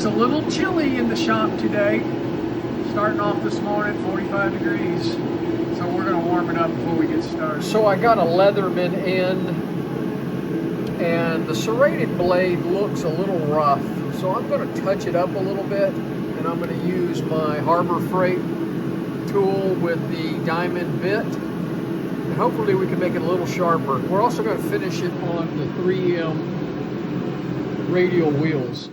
It's a little chilly in the shop today. Starting off this morning, 45 degrees. So we're gonna warm it up before we get started. So I got a Leatherman in, and the serrated blade looks a little rough. So I'm gonna touch it up a little bit, and I'm gonna use my Harbor Freight tool with the diamond bit. And hopefully we can make it a little sharper. We're also gonna finish it on the 3M radial wheels.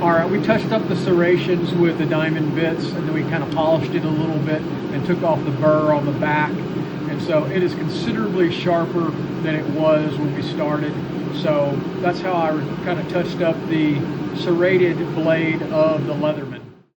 All right, we touched up the serrations with the diamond bits, and then we kind of polished it a little bit and took off the burr on the back. And so it is considerably sharper than it was when we started. So that's how I kind of touched up the serrated blade of the Leatherman.